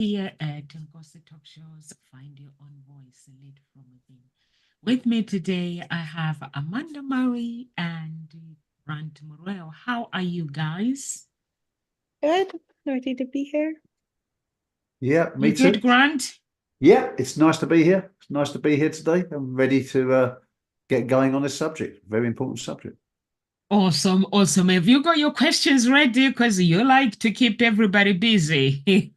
Here at Nkosi Talk Shows, find your own voice lead from within. With me today, I have Amanda Murray and Grant Morel. How are you guys? Good. Ready to be here. Yeah, You me good, too. Grant? Yeah, it's nice to be here. It's nice to be here today. I'm ready to get going on this subject. Very important subject. Awesome, awesome. Have you got your questions ready? Because you like to keep everybody busy.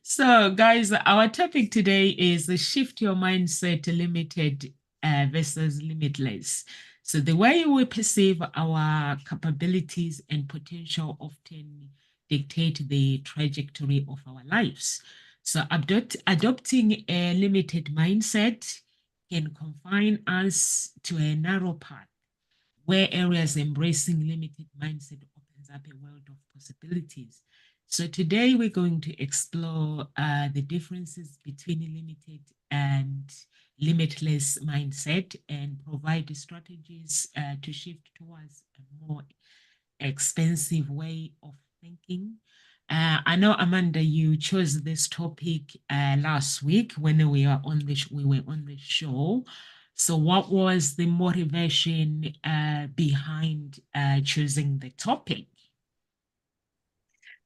So, guys, our topic today is the shift your mindset limited versus limitless. So, the way we perceive our capabilities and potential often dictate the trajectory of our lives. So, adopting a limited mindset can confine us to a narrow path where areas embracing limited mindset opens up a world of possibilities. So today we're going to explore the differences between a limited and limitless mindset and provide strategies to shift towards a more expensive way of thinking. I know Amanda, you chose this topic last week when we were on the show. So, what was the motivation behind choosing the topic?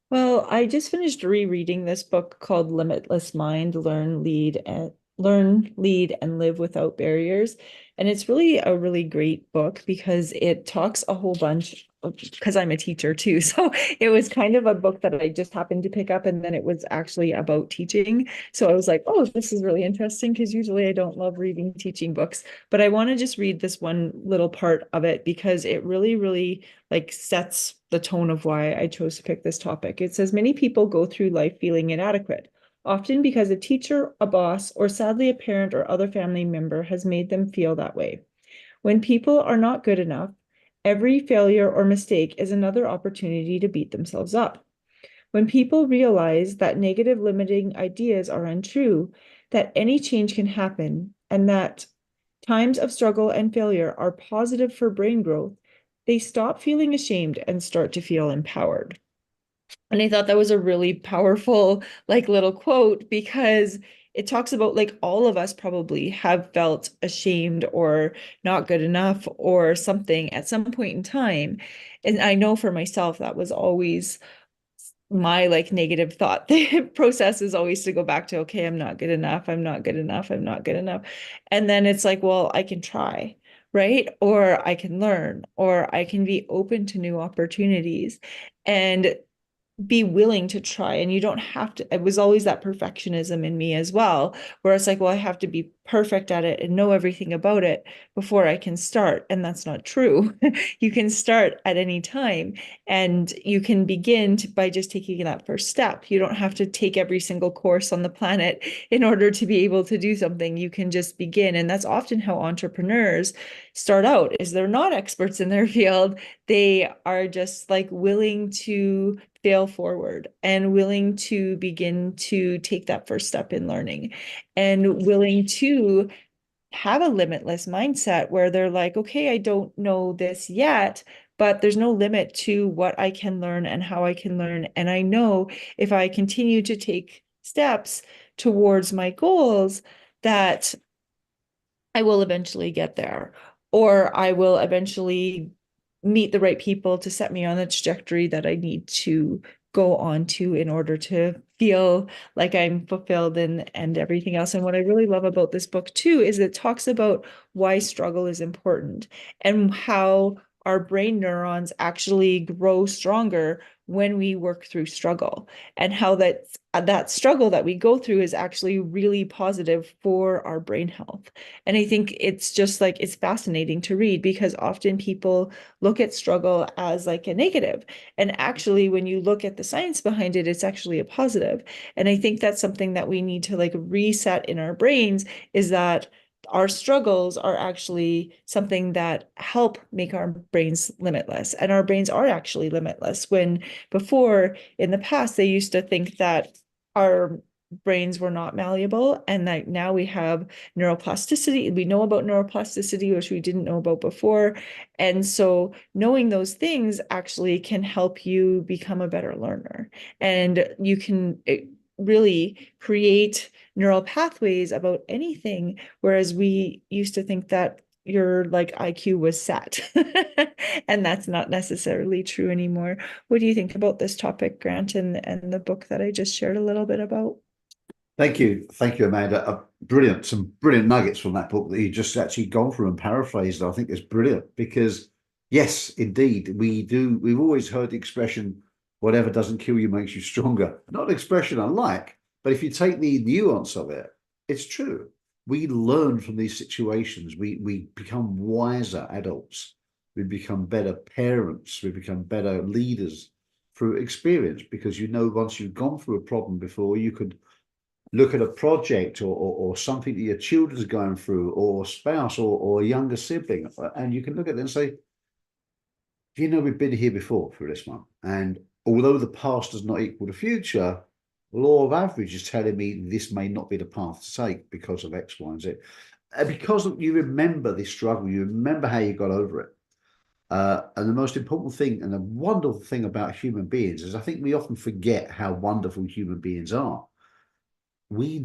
Well, I just finished rereading this book called Limitless Mind, Learn, Lead, and Live Without Barriers. And it's really a really great book because it talks a whole bunch because I'm a teacher too. So it was kind of a book that I just happened to pick up and then it was actually about teaching. So I was like, oh, this is really interesting because usually I don't love reading teaching books, but I want to just read this one little part of it because it really like sets the tone of why I chose to pick this topic. It says many people go through life feeling inadequate, often because a teacher, a boss, or sadly a parent or other family member has made them feel that way. When people are not good enough, every failure or mistake is another opportunity to beat themselves up. When people realize that negative limiting ideas are untrue, that any change can happen, and that times of struggle and failure are positive for brain growth, they stop feeling ashamed and start to feel empowered. And I thought that was a really powerful, like little quote because it talks about like all of us probably have felt ashamed or not good enough or something at some point in time. And I know for myself, that was always my like negative thought process is always to go back to, okay, I'm not good enough. I'm not good enough. I'm not good enough. And then it's like, well, I can try, right? Or I can learn, or I can be open to new opportunities. And be willing to try, and you don't have to. It was always that perfectionism in me as well, where it's like, well, I have to be perfect at it and know everything about it before I can start, and that's not true. You can start at any time, and you can begin by just taking that first step. You don't have to take every single course on the planet in order to be able to do something. You can just begin, and that's often how entrepreneurs start out, is they're not experts in their field. They are just like willing to fail forward and willing to begin to take that first step in learning and willing to have a limitless mindset where they're like, okay, I don't know this yet, but there's no limit to what I can learn and how I can learn. And I know if I continue to take steps towards my goals, that I will eventually get there, or I will eventually meet the right people to set me on the trajectory that I need to go on to in order to feel like I'm fulfilled and everything else. And what I really love about this book too is it talks about why struggle is important and how our brain neurons actually grow stronger when we work through struggle, and how that struggle that we go through is actually really positive for our brain health. And I think it's just like, it's fascinating to read because often people look at struggle as like a negative. And actually, when you look at the science behind it, it's actually a positive. And I think that's something that we need to like reset in our brains, is that our struggles are actually something that help make our brains limitless. And our brains are actually limitless. When before in the past, they used to think that our brains were not malleable, and that now we have neuroplasticity. We know about neuroplasticity, which we didn't know about before. And so knowing those things actually can help you become a better learner. And you can really create neural pathways about anything, whereas we used to think that your like IQ was set. And that's not necessarily true anymore. What do you think about this topic, Grant, and the book that I just shared a little bit about? Thank you, Amanda. Brilliant, some brilliant nuggets from that book that you just actually gone through and paraphrased. I think it's brilliant because, yes, indeed, We've always heard the expression, "Whatever doesn't kill you makes you stronger." Not an expression I like, but if you take the nuance of it, it's true. We learn from these situations. We become wiser adults. We become better parents. We become better leaders through experience because once you've gone through a problem before, you could look at a project or something that your children's going through or spouse or a younger sibling, and you can look at it and say, we've been here before for this one. And although the past does not equal the future, the law of average is telling me this may not be the path to take because of X, Y, and Z. And because you remember this struggle, you remember how you got over it. And the most important thing and the wonderful thing about human beings is I think we often forget how wonderful human beings are. We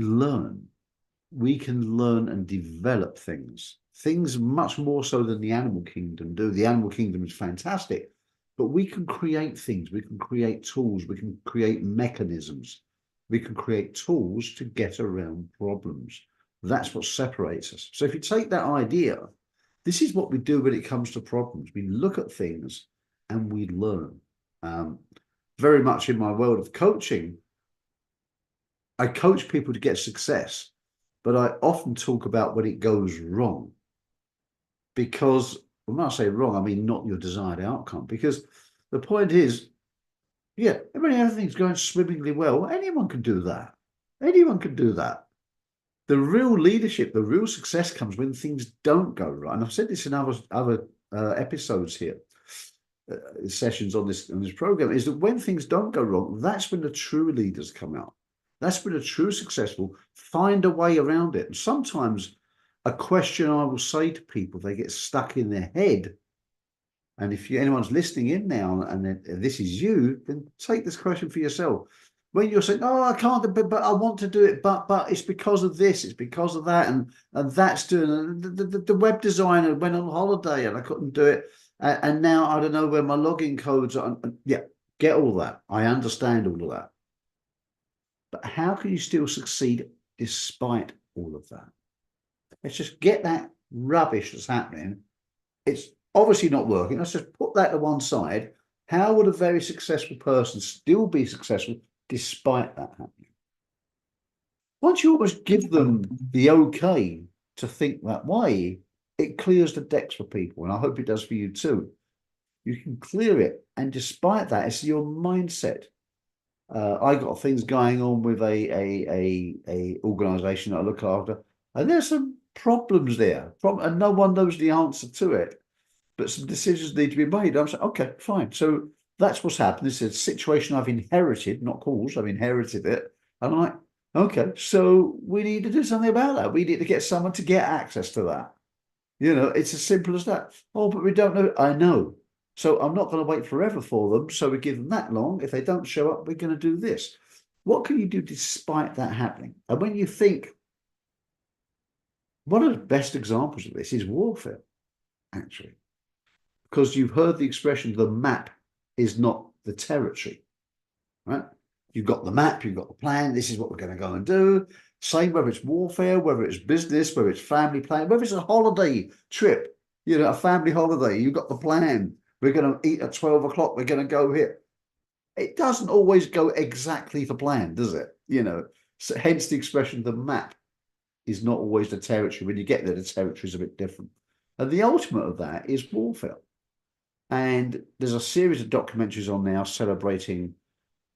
can learn and develop things much more so than the animal kingdom do. The animal kingdom is fantastic, but we can create things, we can create tools, we can create mechanisms, we can create tools to get around problems. That's what separates us. So if you take that idea, this is what we do when it comes to problems. We look at things and we learn. Very much in my world of coaching, I coach people to get success, but I often talk about when it goes wrong. Because when I say wrong, I mean not your desired outcome. Because the point is, everything's going swimmingly well. Anyone can do that. Anyone can do that. The real leadership, the real success comes when things don't go right. And I've said this in other episodes here, sessions on this program, is that when things don't go wrong, that's when the true leaders come out. That's when the true successful find a way around it. And sometimes a question I will say to people, they get stuck in their head. And if anyone's listening in now and this is you, then take this question for yourself. When you're saying, "Oh, I can't, but I want to do it, but it's because of this, it's because of that, and that's doing the web designer went on holiday and I couldn't do it, and now I don't know where my login codes are." Yeah, get all that. I understand all of that. But how can you still succeed despite all of that? Let's just get that rubbish that's happening. It's obviously not working. Let's just put that to one side. How would a very successful person still be successful despite that happening? Once you almost give them the okay to think that way, it clears the decks for people. And I hope it does for you too. You can clear it. And despite that, it's your mindset. I got things going on with a organization that I look after, and there's some problems there, and no one knows the answer to it, but some decisions need to be made. I'm saying, okay, fine. So that's what's happened. This is a situation I've inherited, not caused. I've inherited it, and I'm like, okay, so we need to do something about that. We need to get someone to get access to that. It's as simple as that. Oh, but we don't know. I know. So I'm not going to wait forever for them. So we give them that long. If they don't show up, we're going to do this. What can you do despite that happening? And when you think, one of the best examples of this is warfare, actually, because you've heard the expression, the map is not the territory, right? You've got the map, you've got the plan. This is what we're going to go and do. Same whether it's warfare, whether it's business, whether it's family plan, whether it's a holiday trip, a family holiday, you've got the plan. We're going to eat at 12 o'clock. We're going to go here. It doesn't always go exactly to plan, does it? So hence the expression, the map is not always the territory. When you get there, the territory is a bit different. And the ultimate of that is warfare. And there's a series of documentaries on now celebrating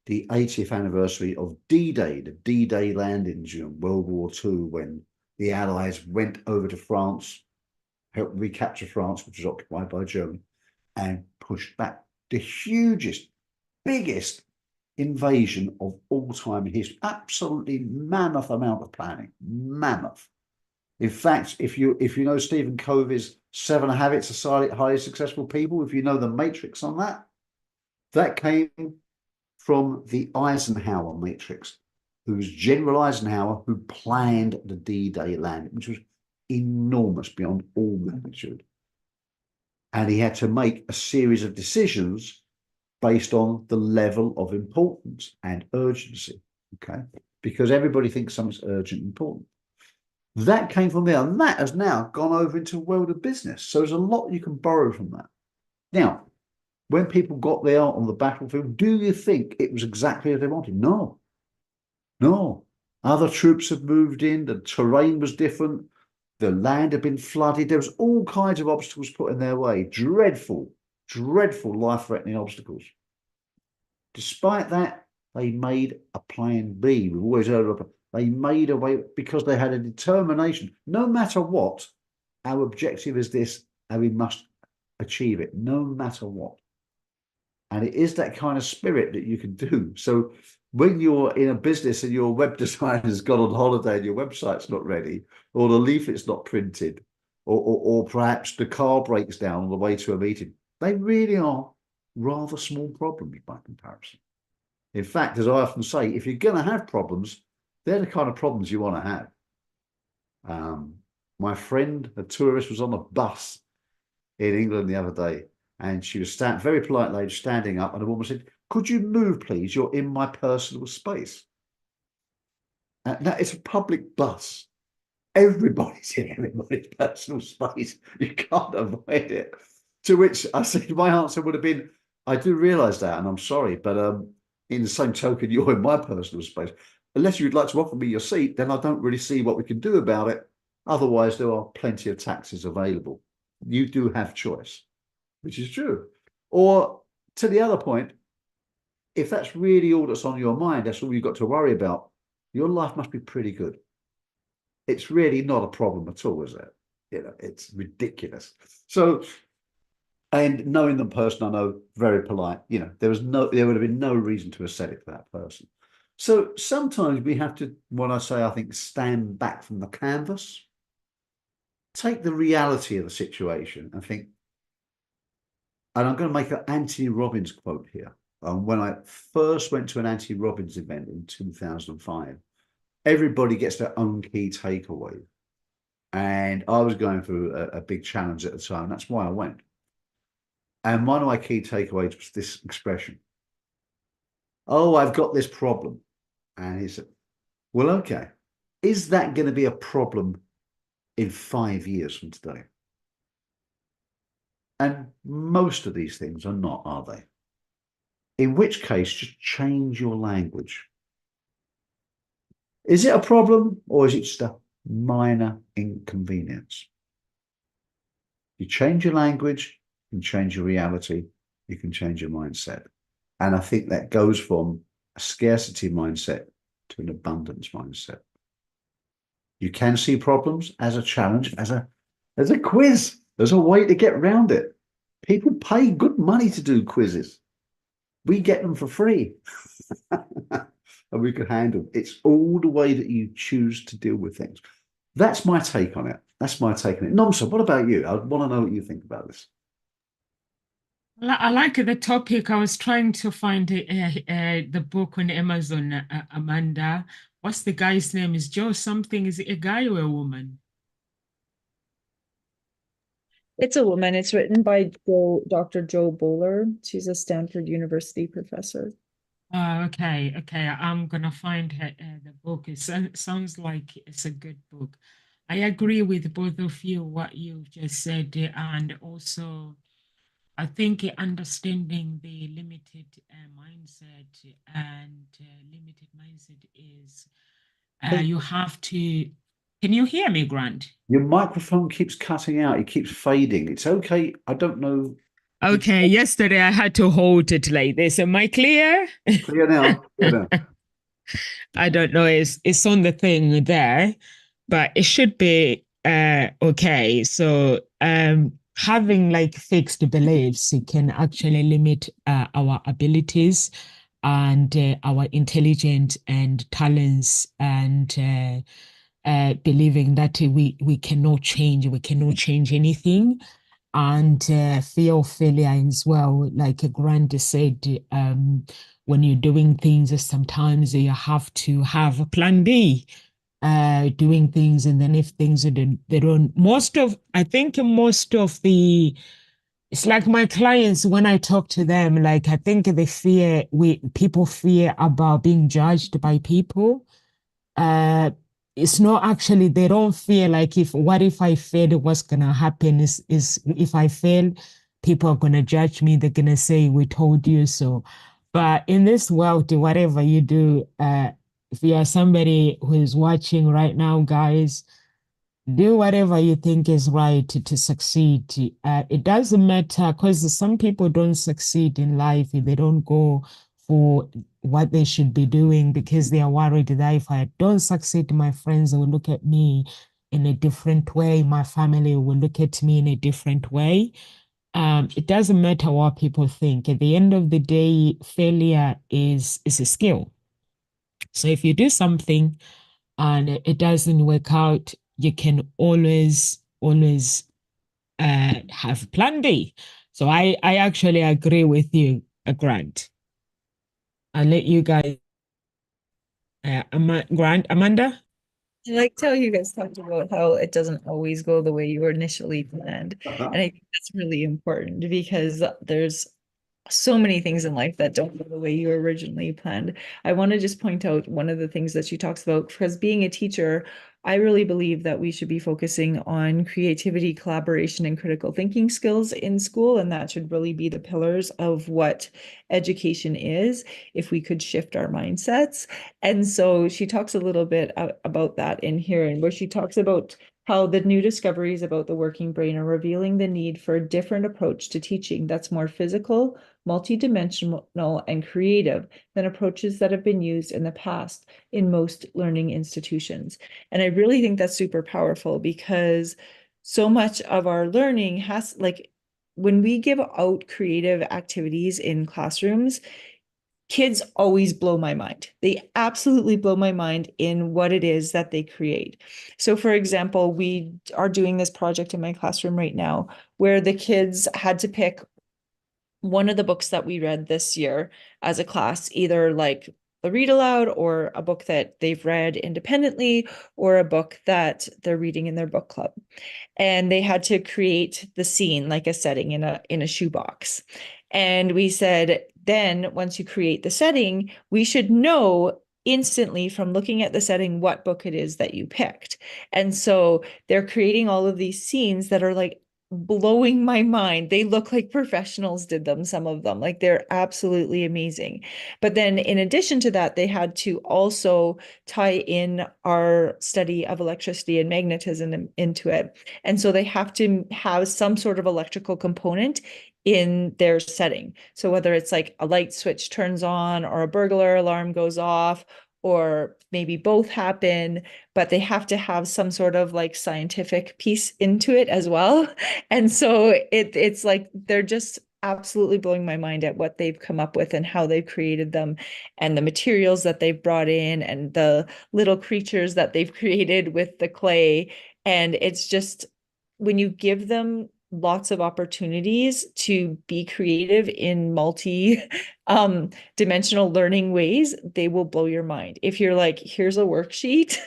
the 80th anniversary of D-Day, the D-Day landing during World War II, when the Allies went over to France, helped recapture France, which was occupied by Germany, and pushed back the hugest, biggest invasion of all time in history. Absolutely mammoth amount of planning. Mammoth. In fact, if you know Stephen Covey's 7 Habits of Highly Successful People, if you know the matrix on that, that came from the Eisenhower matrix, who's General Eisenhower, who planned the D-Day landing, which was enormous beyond all magnitude. And he had to make a series of decisions based on the level of importance and urgency, okay? Because everybody thinks something's urgent and important. That came from there, and that has now gone over into the world of business. So there's a lot you can borrow from that. Now, when people got there on the battlefield, do you think it was exactly as they wanted? No. No. Other troops had moved in, the terrain was different, the land had been flooded, there was all kinds of obstacles put in their way. Dreadful, dreadful life-threatening obstacles. Despite that, they made a plan B. We've always heard of it. They made a way because they had a determination. No matter what, our objective is this, and we must achieve it, no matter what. And it is that kind of spirit that you can do. So when you're in a business and your web designer has gone on holiday and your website's not ready, or the leaflet's not printed, or perhaps the car breaks down on the way to a meeting, they really are rather small problems by comparison. In fact, as I often say, if you're going to have problems, they're the kind of problems you want to have. My friend, a tourist, was on a bus in England the other day, and she was very polite lady standing up, and a woman said, "Could you move, please? You're in my personal space." Now, it's a public bus. Everybody's in everybody's personal space. You can't avoid it. To which I said, my answer would have been, I do realise that, and I'm sorry, but in the same token, you're in my personal space. Unless you'd like to offer me your seat, then I don't really see what we can do about it. Otherwise, there are plenty of taxis available. You do have choice, which is true. Or to the other point, if that's really all that's on your mind, that's all you've got to worry about, your life must be pretty good. It's really not a problem at all, is it? You know, it's ridiculous. So, and knowing the person I know, very polite, you know, there would have been no reason to have said it to that person. So sometimes we have to, when I say, I think, stand back from the canvas, take the reality of the situation and think, and I'm going to make an Anthony Robbins quote here. When I first went to an Anthony Robbins event in 2005, everybody gets their own key takeaway. And I was going through a big challenge at the time. That's why I went. And one of my key takeaways was this expression: "Oh, I've got this problem." And he said, "Well, okay, is that going to be a problem in 5 years from today?" And most of these things are not, are they? In which case, just change your language. Is it a problem, or is it just a minor inconvenience? You change your language, you can change your reality, you can change your mindset. And I think that goes from a scarcity mindset to an abundance mindset. You can see problems as a challenge, as a quiz. There's a way to get around it. People pay good money to do quizzes. We get them for free. And we can handle it. It's all the way that you choose to deal with things. That's my take on it. That's my take on it. Nomsa, what about you? I want to know what you think about this. I like the topic. I was trying to find the book on Amazon, Amanda. What's the guy's name? Is Joe something? Is it a guy or a woman? It's a woman. It's written by Dr. Joe Bowler. She's a Stanford University professor. Okay. I'm gonna find the book. It sounds like it's a good book. I agree with both of you what you've just said, and also I think understanding the limited mindset and limited mindset is you have to. Can you hear me, Grant? Your microphone keeps cutting out. It keeps fading. It's okay. I don't know. Okay, yesterday I had to hold it like this. Am I clear? Clear now. Clear now. I don't know. It's on the thing there, but it should be okay. So having like fixed beliefs, it can actually limit our abilities and our intelligence and talents, and believing that we cannot change anything, and fear of failure as well. Like Grant said, when you're doing things, sometimes you have to have a plan B, doing things, and then if things they don't, I think most of the, it's like my clients, when I talk to them, like I think they fear, people fear about being judged by people. uh it's not actually, they don't feel like, if what if I fail, what's gonna happen is if I fail, people are gonna judge me, they're gonna say we told you so. But in this world, whatever you do, if you are somebody who is watching right now, guys, do whatever you think is right to succeed. It doesn't matter, because some people don't succeed in life if they don't go for what they should be doing, because they are worried that if I don't succeed, my friends will look at me in a different way, my family will look at me in a different way. It doesn't matter what people think. At the end of the day, failure is a skill. So if you do something and it doesn't work out, you can always have plan B. So I actually agree with you, Grant. I'll let you guys, Grant, Amanda. I like how you guys talked about how it doesn't always go the way you were initially planned. And I think that's really important because there's so many things in life that don't go the way you originally planned. I want to just point out one of the things that she talks about, because being a teacher, I really believe that we should be focusing on creativity, collaboration, and critical thinking skills in school. And that should really be the pillars of what education is, if we could shift our mindsets. And so she talks a little bit about that in here, and where she talks about how the new discoveries about the working brain are revealing the need for a different approach to teaching that's more physical, multidimensional, and creative than approaches that have been used in the past in most learning institutions. And I really think that's super powerful, because so much of our learning has, like, when we give out creative activities in classrooms, kids always blow my mind. They absolutely blow my mind in what it is that they create. So, for example, we are doing this project in my classroom right now where the kids had to pick one of the books that we read this year as a class, either like the read aloud, or a book that they've read independently, or a book that they're reading in their book club. And they had to create the scene, like a setting in a shoebox. And we said, then once you create the setting, we should know instantly from looking at the setting what book it is that you picked. And so they're creating all of these scenes that are like blowing my mind. They look like professionals did them, some of them. Like, they're absolutely amazing. But then in addition to that, they had to also tie in our study of electricity and magnetism into it. And so they have to have some sort of electrical component in their setting. So whether it's like a light switch turns on, or a burglar alarm goes off, or maybe both happen, but they have to have some sort of like scientific piece into it as well. And so it's like they're just absolutely blowing my mind at what they've come up with and how they've created them, and the materials that they've brought in, and the little creatures that they've created with the clay. And it's just, when you give them lots of opportunities to be creative in multi dimensional learning ways, they will blow your mind. If you're like, here's a worksheet,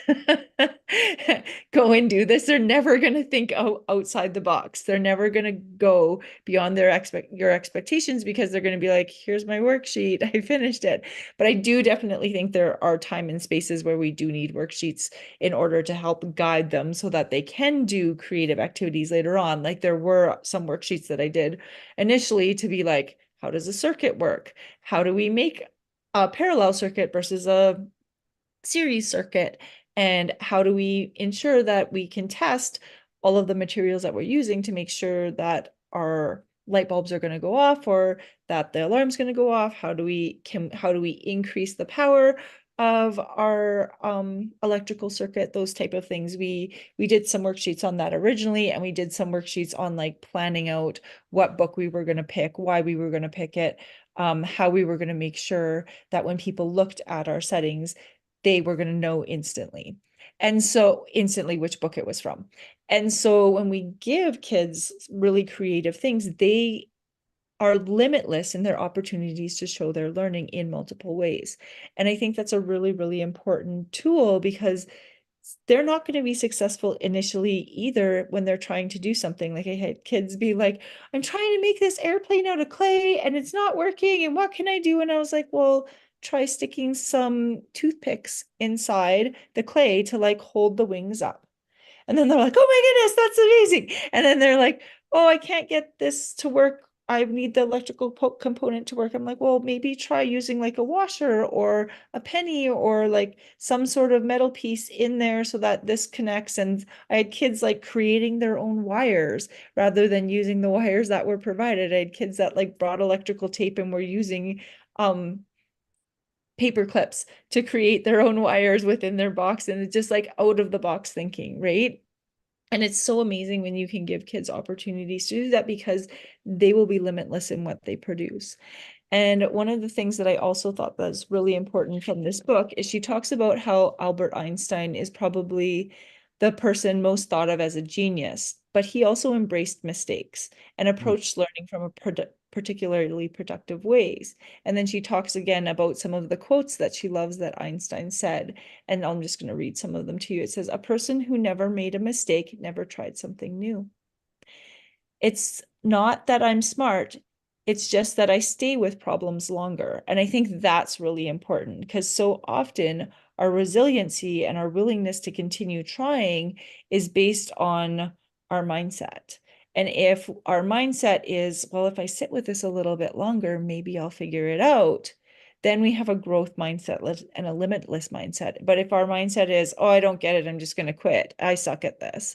go and do this, they're never going to think outside the box. They're never going to go beyond your expectations, because they're going to be like, here's my worksheet, I finished it. But I do definitely think there are time and spaces where we do need worksheets in order to help guide them so that they can do creative activities later on. Like, there were some worksheets that I did initially to be like, how does a circuit work? How do we make a parallel circuit versus a series circuit? And how do we ensure that we can test all of the materials that we're using to make sure that our light bulbs are going to go off, or that the alarm's going to go off? How do we increase the power of our electrical circuit? Those type of things. We did some worksheets on that originally, and we did some worksheets on like planning out what book we were going to pick, why we were going to pick it. how we were going to make sure that when people looked at our settings, they were going to know instantly. And so instantly which book it was from. And so when we give kids really creative things, they are limitless in their opportunities to show their learning in multiple ways. And I think that's a really, really important tool, because they're not going to be successful initially either when they're trying to do something. Like I had kids be like, I'm trying to make this airplane out of clay and it's not working. And what can I do? And I was like, well, try sticking some toothpicks inside the clay to like hold the wings up. And then they're like, oh my goodness, that's amazing. And then they're like, oh, I can't get this to work. I need the electrical component to work. I'm like, well, maybe try using like a washer or a penny or like some sort of metal piece in there so that this connects. And I had kids like creating their own wires rather than using the wires that were provided. I had kids that like brought electrical tape and were using paper clips to create their own wires within their box. And it's just like out of the box thinking, right? And it's so amazing when you can give kids opportunities to do that, because they will be limitless in what they produce. And one of the things that I also thought was really important from this book is she talks about how Albert Einstein is probably the person most thought of as a genius, but he also embraced mistakes and approached learning from a particularly productive ways. And then she talks again about some of the quotes that she loves that Einstein said. And I'm just going to read some of them to you. It says, "A person who never made a mistake never tried something new. It's not that I'm smart. It's just that I stay with problems longer." And I think that's really important, because so often our resiliency and our willingness to continue trying is based on our mindset. And if our mindset is, well, if I sit with this a little bit longer, maybe I'll figure it out, then we have a growth mindset and a limitless mindset. But if our mindset is, oh, I don't get it, I'm just going to quit, I suck at this,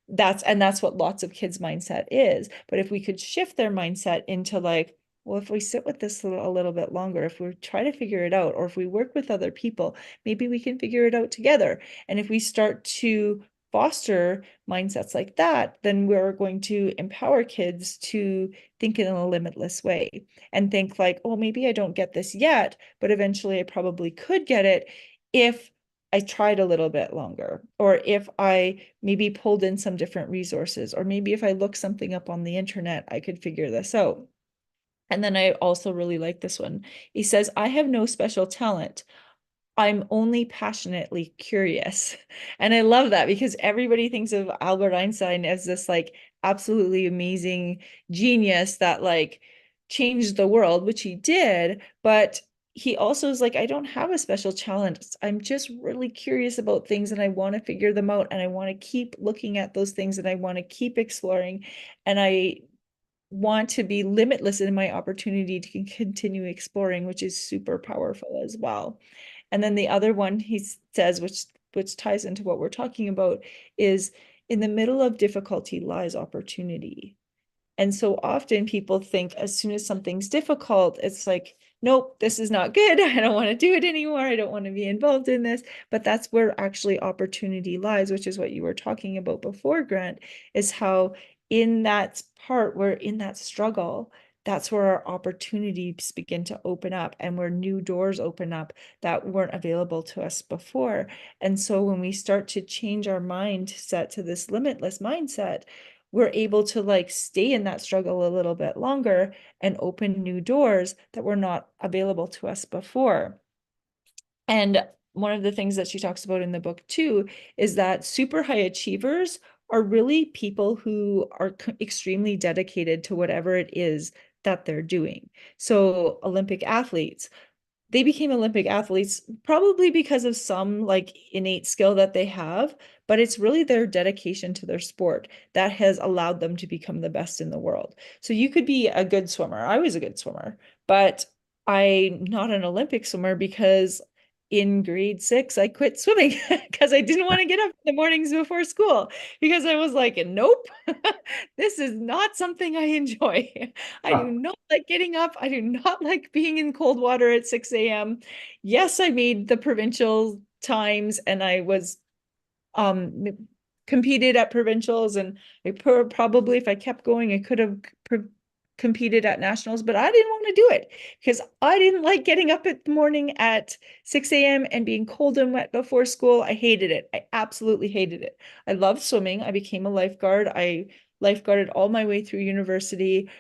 that's what lots of kids' mindset is. But if we could shift their mindset into like, well, if we sit with this a little bit longer, if we try to figure it out, or if we work with other people, maybe we can figure it out together. And if we start to foster mindsets like that, then we're going to empower kids to think in a limitless way and think like, oh, maybe I don't get this yet, but eventually I probably could get it if I tried a little bit longer, or if I maybe pulled in some different resources, or maybe if I look something up on the internet, I could figure this out. And then I also really like this one. He says, I have no special talent. I'm only passionately curious. And I love that, because everybody thinks of Albert Einstein as this like absolutely amazing genius that like changed the world, which he did. But he also is like, I don't have a special talent. I'm just really curious about things and I want to figure them out. And I want to keep looking at those things and I want to keep exploring. And I want to be limitless in my opportunity to continue exploring, which is super powerful as well. And then the other one he says, which ties into what we're talking about, is in the middle of difficulty lies opportunity. And so often people think as soon as something's difficult, it's like, nope, this is not good. I don't want to do it anymore. I don't want to be involved in this. But that's where actually opportunity lies, which is what you were talking about before, Grant, is how in that part where in that struggle, that's where our opportunities begin to open up and where new doors open up that weren't available to us before. And so when we start to change our mindset to this limitless mindset, we're able to like stay in that struggle a little bit longer and open new doors that were not available to us before. And one of the things that she talks about in the book too is that super high achievers are really people who are extremely dedicated to whatever it is that they're doing. So Olympic athletes, they became Olympic athletes probably because of some like innate skill that they have, but it's really their dedication to their sport that has allowed them to become the best in the world. So you could be a good swimmer. I was a good swimmer, but I'm not an Olympic swimmer because in grade 6, I quit swimming because I didn't want to get up in the mornings before school, because I was like, nope, this is not something I enjoy. I do not like getting up. I do not like being in cold water at 6 a.m. Yes, I made the provincial times and I was competed at provincials, and I probably, if I kept going, I could have competed at nationals, but I didn't want to do it because I didn't like getting up in the morning at 6 a.m. and being cold and wet before school. I hated it. I absolutely hated it. I loved swimming. I became a lifeguard. I lifeguarded all my way through university,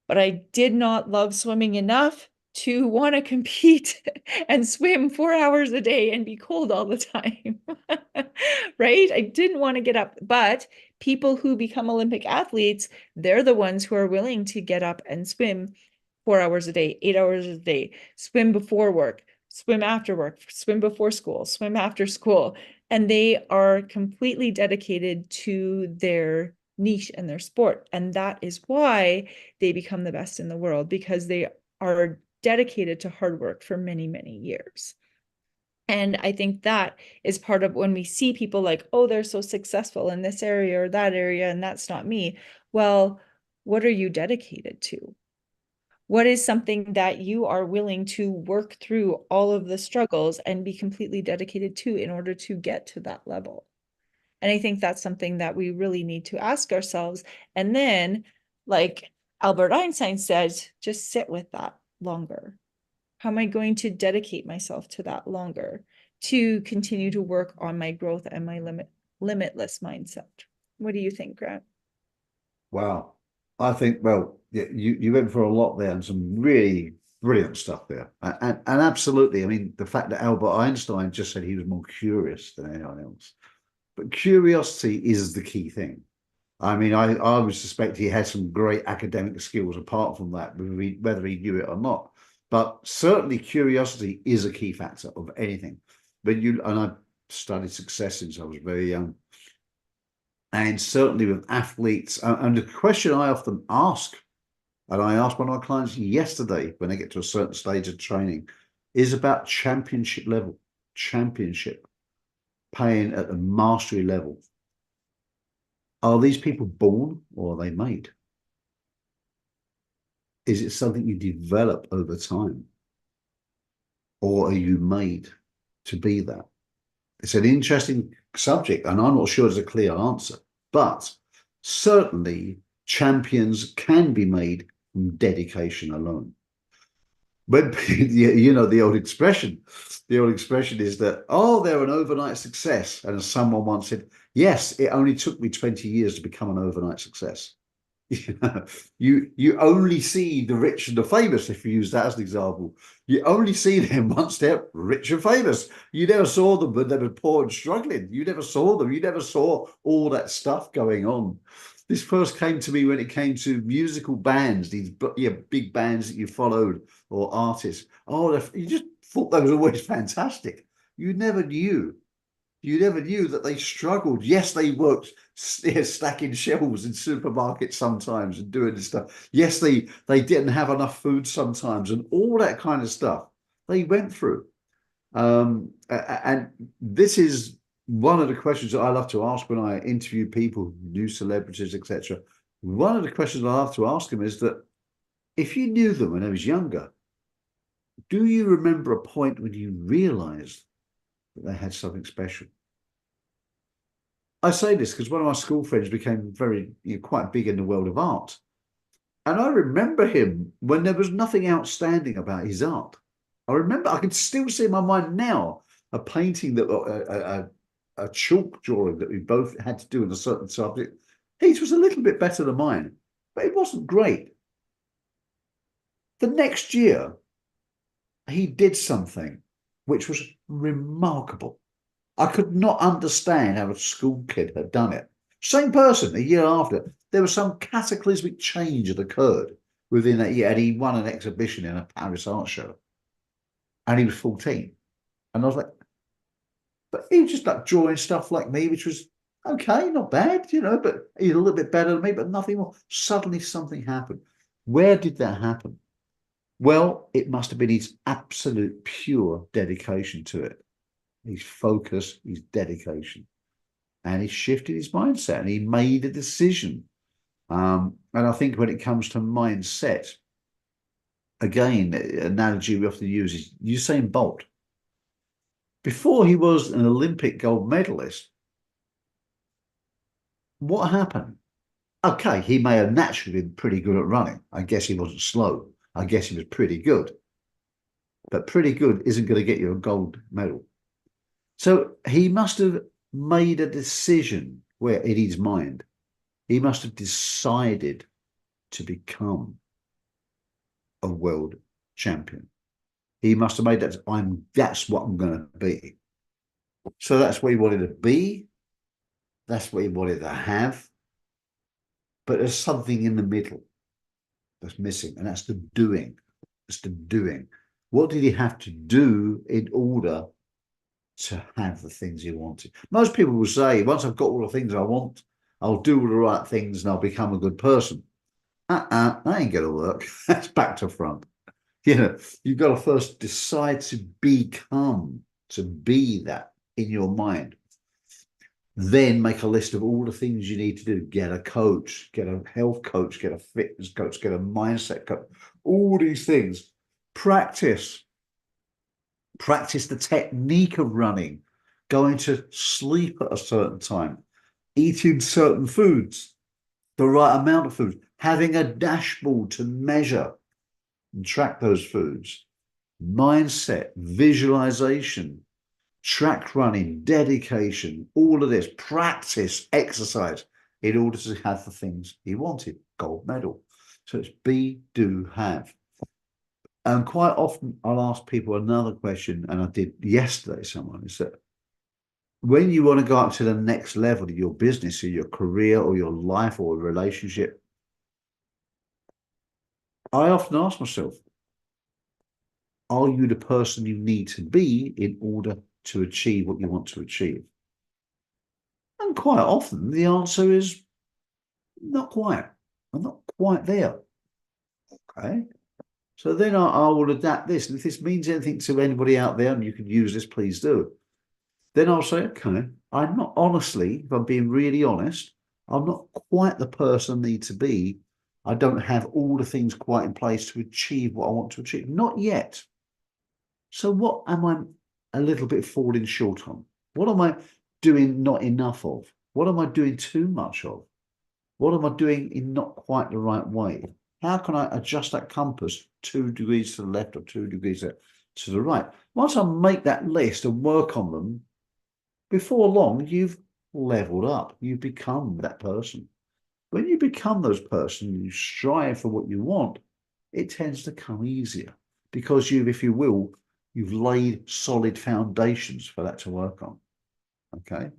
but I did not love swimming enough to want to compete and swim 4 hours a day and be cold all the time. Right? I didn't want to get up, but people who become Olympic athletes, they're the ones who are willing to get up and swim 4 hours a day, 8 hours a day, swim before work, swim after work, swim before school, swim after school. And they are completely dedicated to their niche and their sport. And that is why they become the best in the world, because they are dedicated to hard work for many, many years. And I think that is part of when we see people like, oh, they're so successful in this area or that area, and that's not me. Well, what are you dedicated to? What is something that you are willing to work through all of the struggles and be completely dedicated to in order to get to that level? And I think that's something that we really need to ask ourselves. And then, like Albert Einstein says, just sit with that longer. How am I going to dedicate myself to that longer to continue to work on my growth and my limitless mindset? What do you think, Grant? Wow. I think, well, yeah, you went for a lot there and some really brilliant stuff there. And absolutely, I mean, the fact that Albert Einstein just said he was more curious than anyone else. But curiosity is the key thing. I mean, I would suspect he had some great academic skills apart from that, whether he knew it or not. But certainly curiosity is a key factor of anything. And I studied success since I was very young. And certainly with athletes, and the question I often ask, and I asked one of my clients yesterday when they get to a certain stage of training, is about championship level, championship, playing at the mastery level. Are these people born or are they made? Is it something you develop over time? Or are you made to be that? It's an interesting subject, and I'm not sure there's a clear answer, but certainly champions can be made from dedication alone. When you know the old expression is that, oh, they're an overnight success. And as someone once said, yes, it only took me 20 years to become an overnight success. You only see the rich and the famous, if you use that as an example. You only see them once they're rich and famous. You never saw them when they were poor and struggling. You never saw them. You never saw all that stuff going on. This first came to me when it came to musical bands, these big bands that you followed or artists. Oh, you just thought they was always fantastic. You never knew. You never knew that they struggled. Yes, they worked stacking shelves in supermarkets sometimes and doing this stuff. Yes, they didn't have enough food sometimes and all that kind of stuff they went through. And this is one of the questions that I love to ask when I interview people, new celebrities, etc. One of the questions I love to ask them is that if you knew them when they was younger, do you remember a point when you realized that they had something special? I say this because one of my school friends became quite big in the world of art. And I remember him when there was nothing outstanding about his art. I can still see in my mind now a painting that a chalk drawing that we both had to do in a certain subject. His was a little bit better than mine, but it wasn't great. The next year, he did something which was remarkable. I could not understand how a school kid had done it. Same person a year after. There was some cataclysmic change that occurred within that year, and he won an exhibition in a Paris art show. And he was 14. And I was like, but he was just like drawing stuff like me, which was okay, not bad, but he's a little bit better than me, but nothing more. Suddenly something happened. Where did that happen? Well, it must have been his absolute pure dedication to it. His focus, his dedication. And he shifted his mindset and he made a decision. And I think when it comes to mindset, again, an analogy we often use is Usain Bolt. Before he was an Olympic gold medalist, what happened? Okay, he may have naturally been pretty good at running. I guess he wasn't slow. I guess he was pretty good. But pretty good isn't going to get you a gold medal. So he must have made a decision where in his mind, he must have decided to become a world champion. He must have made that, that's what I'm going to be. So that's what he wanted to be. That's what he wanted to have. But there's something in the middle that's missing, and that's the doing. It's the doing. What did he have to do in order to have the things he wanted? Most people will say, once I've got all the things I want, I'll do all the right things and I'll become a good person. That ain't going to work. That's back to front. You know, you've got to first decide to become, to be that in your mind. Then make a list of all the things you need to do. Get a coach, get a health coach, get a fitness coach, get a mindset coach, all these things. Practice the technique of running, going to sleep at a certain time, eating certain foods, the right amount of food, having a dashboard to measure and track those foods, mindset, visualization, track running, dedication, all of this, practice, exercise in order to have the things he wanted, gold medal. So it's be, do, have. And quite often I'll ask people another question, and I did yesterday, someone is that when you want to go up to the next level of your business or your career or your life or a relationship, I often ask myself, are you the person you need to be in order to achieve what you want to achieve? And quite often the answer is not quite. I'm not quite there. Okay. So then I will adapt this. And if this means anything to anybody out there and you can use this, please do. Then I'll say, okay, I'm not honestly, if I'm being really honest, I'm not quite the person I need to be. I don't have all the things quite in place to achieve what I want to achieve. Not yet. So what am I a little bit falling short on? What am I doing not enough of? What am I doing too much of? What am I doing in not quite the right way? How can I adjust that compass 2 degrees to the left or 2 degrees to the right? Once I make that list and work on them, before long, you've leveled up. You've become that person. When you become those person, you strive for what you want, it tends to come easier because you've, if you will, you've laid solid foundations for that to work on. Okay,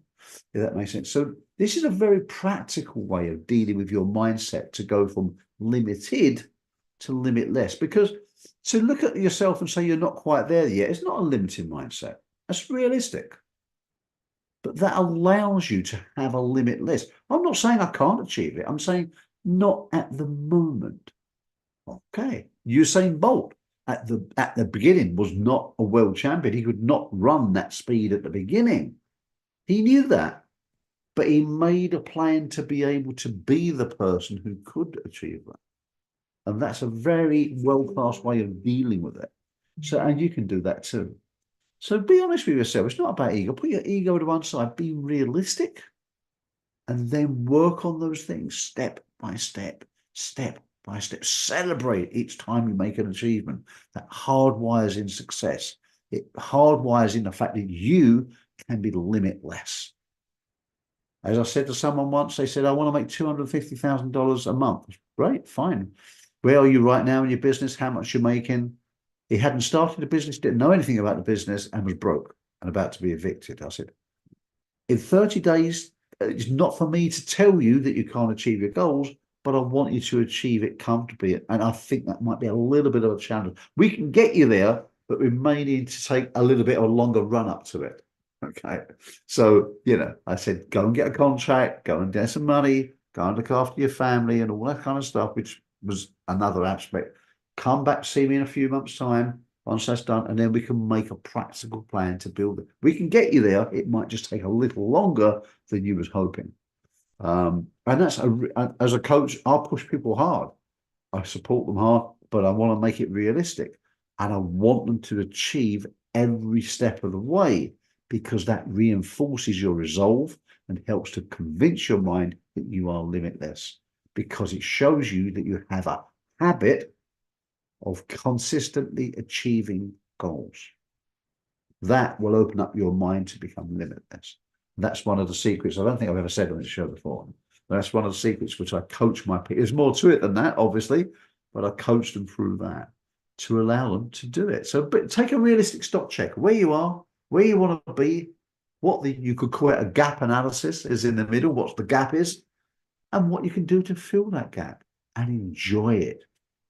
if that makes sense. So this is a very practical way of dealing with your mindset to go from limited to limitless, because to look at yourself and say you're not quite there yet, it's not a limited mindset. That's realistic. But that allows you to have a limitless. I'm not saying I can't achieve it. I'm saying not at the moment. Okay. Usain Bolt at the beginning was not a world champion. He could not run that speed at the beginning. He knew that, but he made a plan to be able to be the person who could achieve that. And that's a very well-class way of dealing with it. So, and you can do that too. So be honest with yourself. It's not about ego. Put your ego to one side. Be realistic and then work on those things step by step, step by step. Celebrate each time you make an achievement. That hardwires in success. It hardwires in the fact that you can be limitless. As I said to someone once, they said, I want to make $250,000 a month. Great, fine. Where are you right now in your business? How much you're making? He hadn't started a business, didn't know anything about the business, and was broke and about to be evicted. I said, in 30 days, it's not for me to tell you that you can't achieve your goals, but I want you to achieve it comfortably. And I think that might be a little bit of a challenge. We can get you there, but we may need to take a little bit of a longer run up to it. Okay. So, you know, I said, go and get a contract, go and get some money, go and look after your family and all that kind of stuff, which was another aspect. Come back, see me in a few months' time once that's done, and then we can make a practical plan to build it. We can get you there. It might just take a little longer than you was hoping. And that's as a coach, I'll push people hard. I support them hard, but I want to make it realistic, and I want them to achieve every step of the way because that reinforces your resolve and helps to convince your mind that you are limitless. because it shows you that you have a habit of consistently achieving goals. That will open up your mind to become limitless. That's one of the secrets. I don't think I've ever said on this show before. That's one of the secrets which I coach my people. There's more to it than that, obviously, but I coach them through that to allow them to do it. So, but take a realistic stock check where you are, where you want to be, what you could call it a gap analysis is in the middle, what the gap is, and what you can do to fill that gap and enjoy it.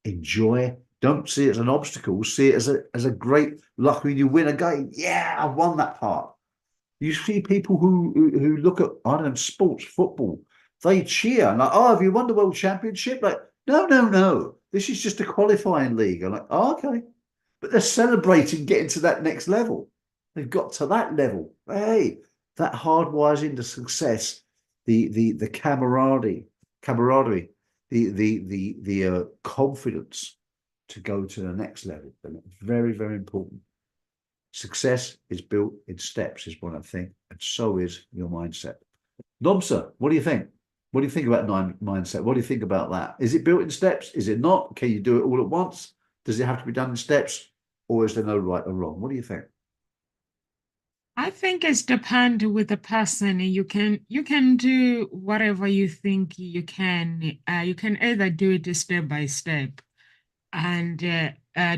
Enjoy. Don't see it as an obstacle. See it as a great luck when you win a game. Yeah, I won that part. You see people who look at, I don't know, sports, football, they cheer and like, oh, have you won the world championship? Like, no. This is just a qualifying league. I'm like, oh, okay. But they're celebrating getting to that next level. They've got to that level. Hey, that hardwires into success, the camaraderie, the confidence to go to the next level. And it's very, very important. Success is built in steps, is what I think, and so is your mindset. Nomsa, what do you think? What do you think about mindset? What do you think about that? Is it built in steps? Is it not? Can you do it all at once? Does it have to be done in steps? Or is there no right or wrong? What do you think? I think it's depend with the person. You can do whatever you think you can. You can either do it step by step, and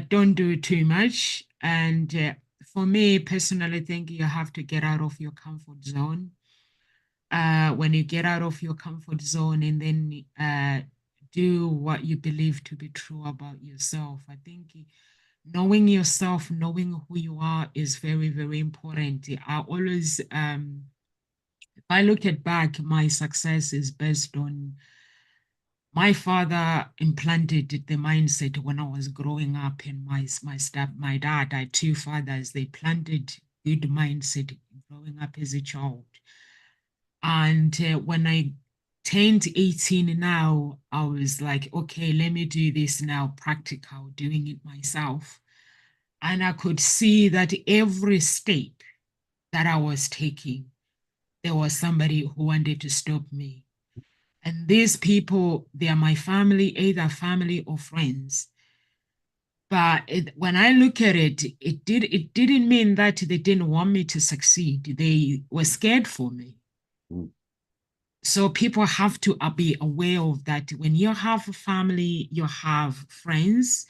don't do too much. And for me personally, I think you have to get out of your comfort zone. When you get out of your comfort zone and then do what you believe to be true about yourself, I think knowing yourself, knowing who you are is very, very important. I always, if I look at back, my success is based on my father implanted the mindset when I was growing up, and my dad, I had two fathers, they planted good mindset growing up as a child. And when I turned 18 now, I was like, okay, let me do this now, practical, doing it myself. And I could see that every step that I was taking, there was somebody who wanted to stop me. And these people, they are my family, either family or friends. But when I look at it, it didn't mean that they didn't want me to succeed. They were scared for me. Mm. So people have to be aware of that. When you have a family, you have friends.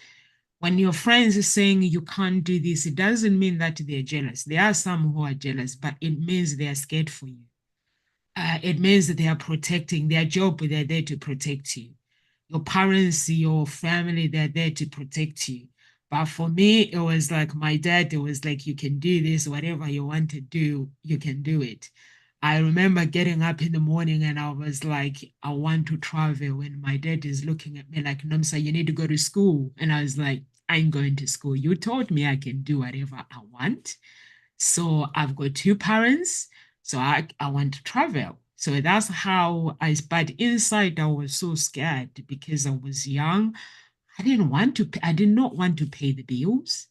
When your friends are saying you can't do this, it doesn't mean that they're jealous. There are some who are jealous, but it means they are scared for you. It means that they are protecting their job, they're there to protect you. Your parents, your family, they're there to protect you. But for me, it was like my dad, it was like, you can do this, whatever you want to do, you can do it. I remember getting up in the morning and I was like, I want to travel. And my dad is looking at me like, Nomsa, you need to go to school. And I was like, I'm going to school. You told me I can do whatever I want. So I've got two parents. So I want to travel. So that's how but inside I was so scared because I was young. I did not want to pay the bills.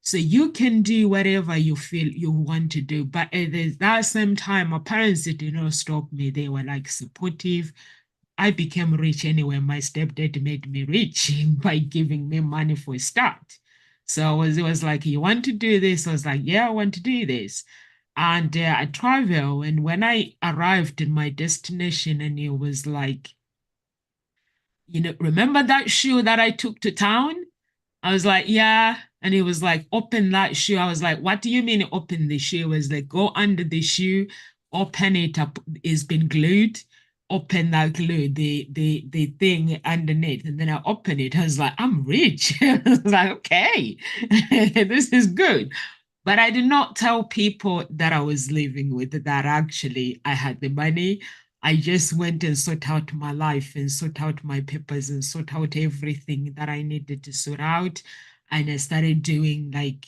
So you can do whatever you feel you want to do. But at that same time, my parents did not stop me. They were like supportive. I became rich anyway. My stepdad made me rich by giving me money for a start. So it was like, you want to do this? I was like, yeah, I want to do this. And I travel. And when I arrived in my destination, and it was like, remember that shoe that I took to town? I was like, yeah. And he was like, open that shoe. I was like, what do you mean open the shoe? It was like, go under the shoe, open it up. It's been glued. Open that glue, the thing underneath. And then I open it. I was like, I'm rich. I was like, okay, this is good. But I did not tell people that I was living with that actually I had the money. I just went and sort out my life and sort out my papers and sort out everything that I needed to sort out. And I started doing like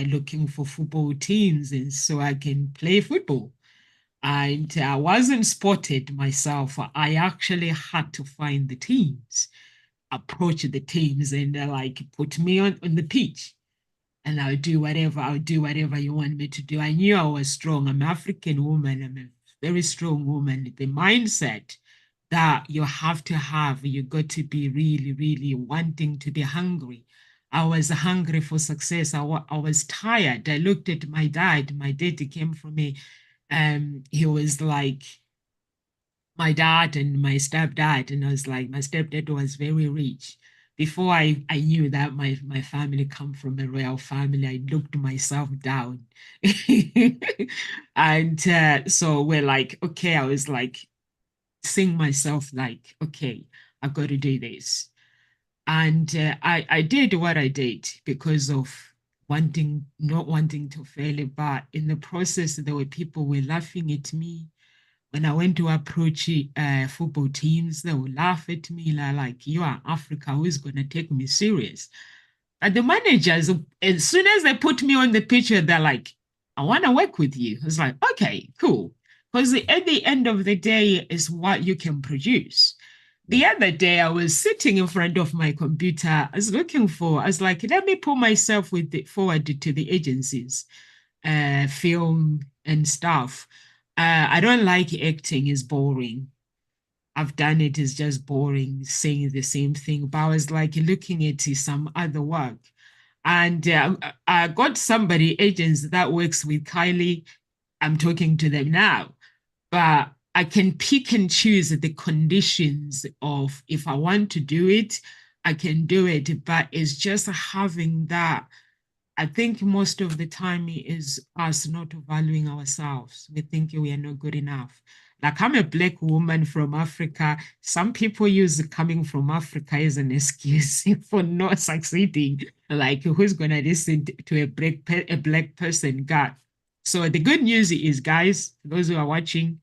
looking for football teams and so I can play football. And I wasn't spotted myself. I actually had to find the teams, approach the teams, and like put me on the pitch. And I'll do whatever you want me to do. I knew I was strong. I'm an African woman. I'm a very strong woman. The mindset that you have to have. You got to be really, really wanting to be hungry. I was hungry for success. I was tired. I looked at my dad. My dad came from he was like my dad and my stepdad. And I was like, my stepdad was very rich. Before I knew that my family come from a royal family, I looked myself down. And so we're like, okay, I was like, seeing myself like, okay, I've got to do this. And I did what I did because of not wanting to fail. But in the process, there were people were laughing at me. When I went to approach football teams, they would laugh at me like, you are Africa, who's going to take me serious? And the managers, as soon as they put me on the picture, they're like, I want to work with you. I was like, okay, cool. Because at the end of the day is what you can produce. The other day, I was sitting in front of my computer. I was like, let me put myself forward to the agencies, film and stuff. I don't like acting, it's boring. I've done it, it's just boring, saying the same thing. But I was like looking at some other work. And I got somebody, agents that works with Kylie. I'm talking to them now. But I can pick and choose the conditions of if I want to do it, I can do it. But it's just having that. I think most of the time it is us not valuing ourselves. We think we are not good enough. Like I'm a black woman from Africa. Some people use coming from Africa as an excuse for not succeeding. Like who's gonna listen to a black person? God. So the good news is, guys, those who are watching,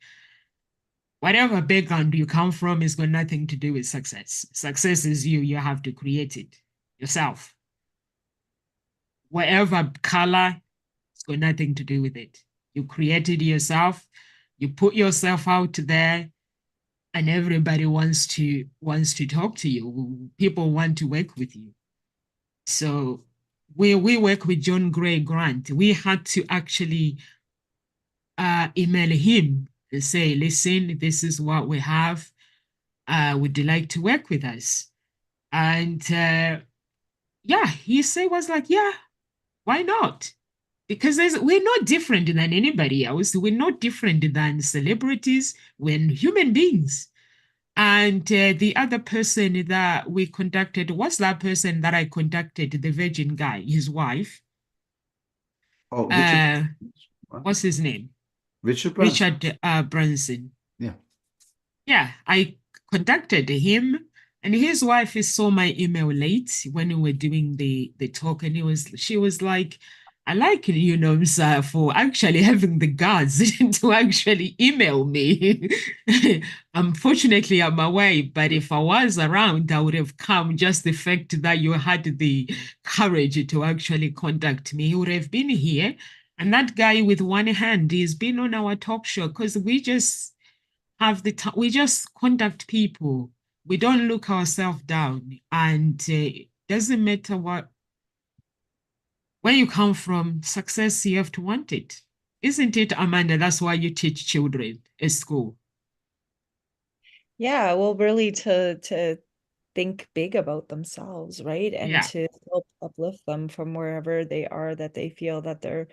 whatever background you come from has got nothing to do with success. Success is you. You have to create it yourself. Whatever color, it's got nothing to do with it. You created yourself. You put yourself out there, and everybody wants to talk to you. People want to work with you. So we work with John Gray Grant. We had to actually email him and say, listen, this is what we have. Would you like to work with us? And yeah, he said was like, yeah, why not? Because we're not different than anybody else. We're not different than celebrities. We're human beings. And the other person that we contacted was that person that I contacted, the virgin guy, his wife. Oh, Richard. What's his name? Richard Branson. Richard Branson. Yeah. Yeah, I contacted him, and his wife saw my email late when we were doing the talk, and she was like, I like you know, sir, for actually having the guts to actually email me. Unfortunately, I'm away, but if I was around, I would have come. Just the fact that you had the courage to actually contact me, he would have been here. And that guy with one hand, he's been on our talk show because we just have the time. We just contact people. We don't look ourselves down, and doesn't matter where you come from. Success, you have to want it, isn't it, Amanda? That's why you teach children at school. Yeah, well, really to think big about themselves, right? And Yeah. to help uplift them from wherever they are that they feel that they're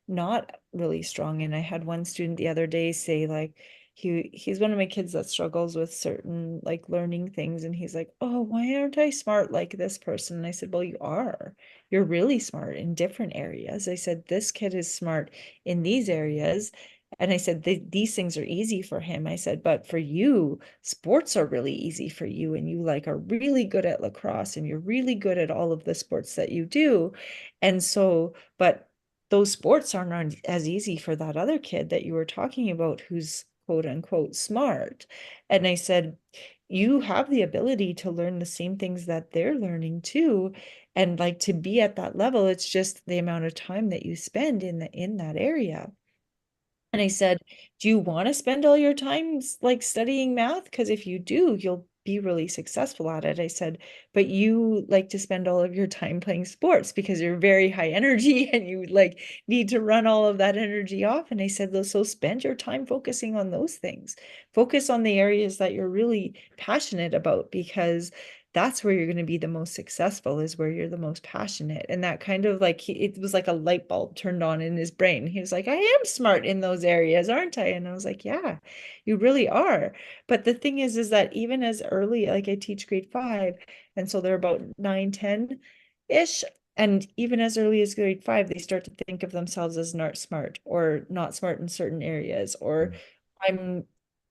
not really strong. And I had one student the other day say like he's one of my kids that struggles with certain like learning things, and he's like, oh, why aren't I smart like this person? And I said, well, you're really smart in different areas. I said, this kid is smart in these areas. And I said, these things are easy for him. I said, but for you, sports are really easy for you. And you like are really good at lacrosse and you're really good at all of the sports that you do. And so, but those sports aren't as easy for that other kid that you were talking about who's quote unquote smart. And I said, you have the ability to learn the same things that they're learning too. And like to be at that level, it's just the amount of time that you spend in that area. And I said, do you want to spend all your time like studying math? Because if you do, you'll be really successful at it. I said, but you like to spend all of your time playing sports because you're very high energy and you like need to run all of that energy off. And I said, so spend your time focusing on those things. Focus on the areas that you're really passionate about, because that's where you're going to be the most successful, is where you're the most passionate. And that kind of like, it was like a light bulb turned on in his brain. He was like, I am smart in those areas, aren't I? And I was like, yeah, you really are. But the thing is that even as early, like I teach grade 5, and so they're about 9, 10-ish. And even as early as grade 5, they start to think of themselves as not smart, or not smart in certain areas, or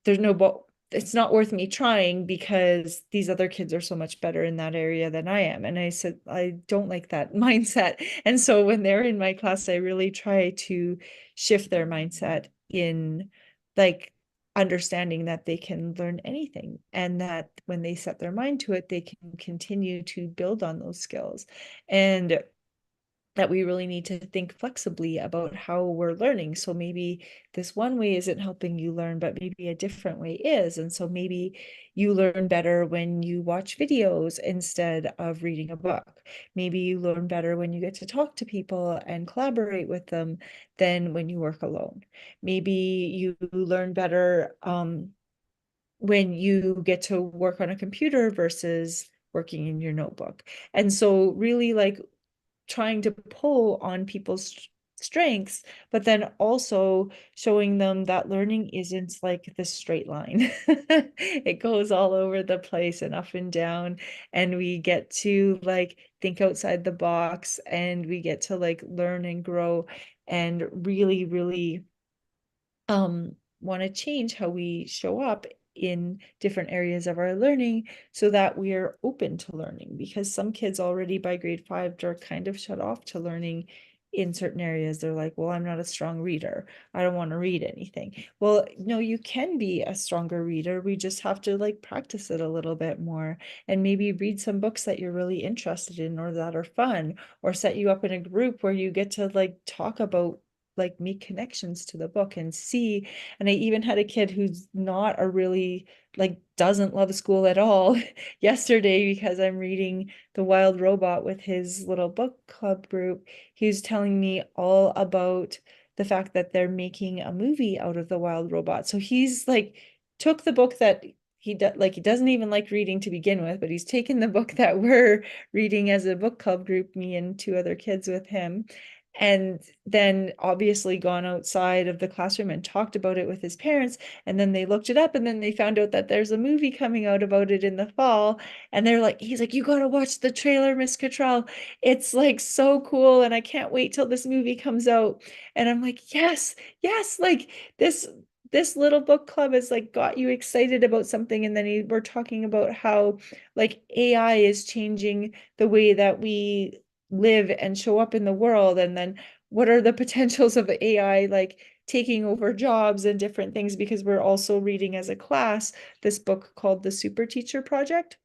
there's no, it's not worth me trying because these other kids are so much better in that area than I am. And I said, I don't like that mindset. And so when they're in my class, I really try to shift their mindset in like understanding that they can learn anything, and that when they set their mind to it, they can continue to build on those skills. And that we really need to think flexibly about how we're learning. So maybe this one way isn't helping you learn, but maybe a different way is. And so maybe you learn better when you watch videos instead of reading a book. Maybe you learn better when you get to talk to people and collaborate with them than when you work alone. Maybe you learn better when you get to work on a computer versus working in your notebook. And so really like trying to pull on people's strengths, but then also showing them that learning isn't like this straight line. It goes all over the place and up and down, and we get to like think outside the box, and we get to like learn and grow, and really, really want to change how we show up in different areas of our learning so that we are open to learning. Because some kids already by grade 5 are kind of shut off to learning in certain areas. They're like, well, I'm not a strong reader, I don't want to read anything. Well, no, you can be a stronger reader. We just have to like practice it a little bit more, and maybe read some books that you're really interested in or that are fun, or set you up in a group where you get to like talk about, like make connections to the book and see. And I even had a kid who's not a really like doesn't love school at all yesterday, because I'm reading The Wild Robot with his little book club group. He was telling me all about the fact that they're making a movie out of The Wild Robot. So he's like took the book that he doesn't even like reading to begin with, but he's taken the book that we're reading as a book club group, me and 2 other kids with him, and then obviously gone outside of the classroom and talked about it with his parents. And then they looked it up, and then they found out that there's a movie coming out about it in the fall. And they're like, he's like, you got to watch the trailer, Miss Cottrell. It's like so cool. And I can't wait till this movie comes out. And I'm like, yes, yes. Like this little book club has like got you excited about something. And then we're talking about how like AI is changing the way that we live and show up in the world. And then what are the potentials of AI like taking over jobs and different things, because we're also reading as a class this book called The Super Teacher Project.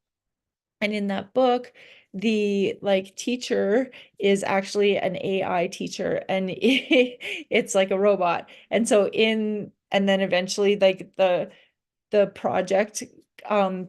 And in that book, the like teacher is actually an AI teacher, and it's like a robot. And so and then eventually like the project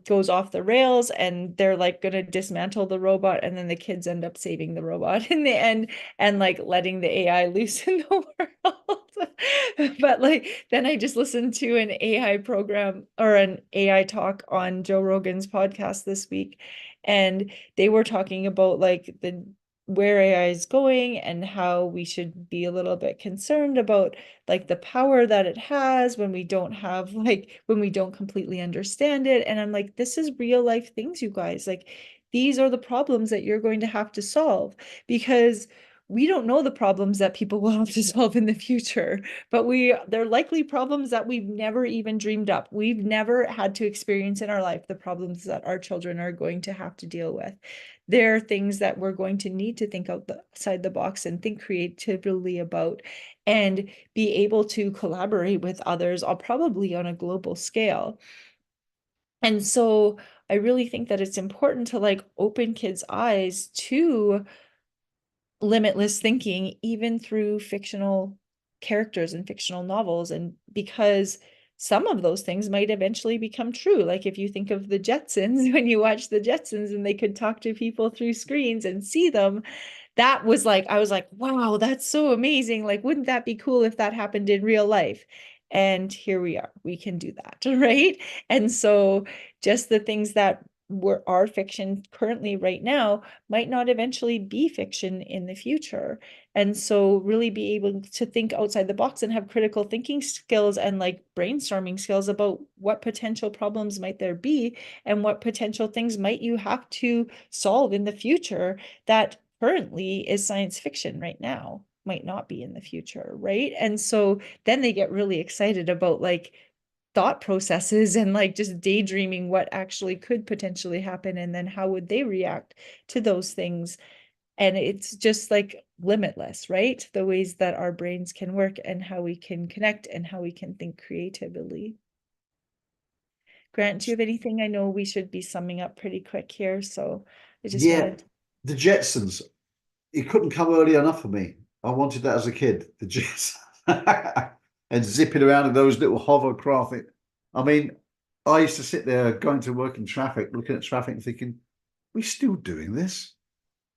goes off the rails, and they're like going to dismantle the robot, and then the kids end up saving the robot in the end and like letting the AI loose in the world. But like then I just listened to an AI program or an AI talk on Joe Rogan's podcast this week, and they were talking about like the where AI is going and how we should be a little bit concerned about like the power that it has when we don't have like when we don't completely understand it. And I'm like, this is real life things, you guys. Like these are the problems that you're going to have to solve, because we don't know the problems that people will have to solve in the future, but they're likely problems that we've never even dreamed up. We've never had to experience in our life the problems that our children are going to have to deal with. There are things that we're going to need to think outside the box and think creatively about, and be able to collaborate with others, probably on a global scale. And so I really think that it's important to like open kids' eyes to limitless thinking, even through fictional characters and fictional novels. And because some of those things might eventually become true. Like if you think of the Jetsons, when you watch the Jetsons and they could talk to people through screens and see them, that was like, I was like, wow, that's so amazing. Like, wouldn't that be cool if that happened in real life? And here we are, we can do that, right? And so just the things that are fiction currently right now might not eventually be fiction in the future. And so really be able to think outside the box and have critical thinking skills and like brainstorming skills about what potential problems might there be and what potential things might you have to solve in the future that currently is science fiction right now, might not be in the future, right? And so then they get really excited about like thought processes and like just daydreaming what actually could potentially happen and then how would they react to those things. And it's just like limitless, right? The ways that our brains can work and how we can connect and how we can think creatively. Grant, do you have anything? I know we should be summing up pretty quick here, so I just Yeah, wanted. the Jetsons. It couldn't come early enough for me. I wanted that as a kid. The Jetsons. And zipping around in those little hovercraft. I mean, I used to sit there going to work in traffic, looking at traffic and thinking, we're still doing this?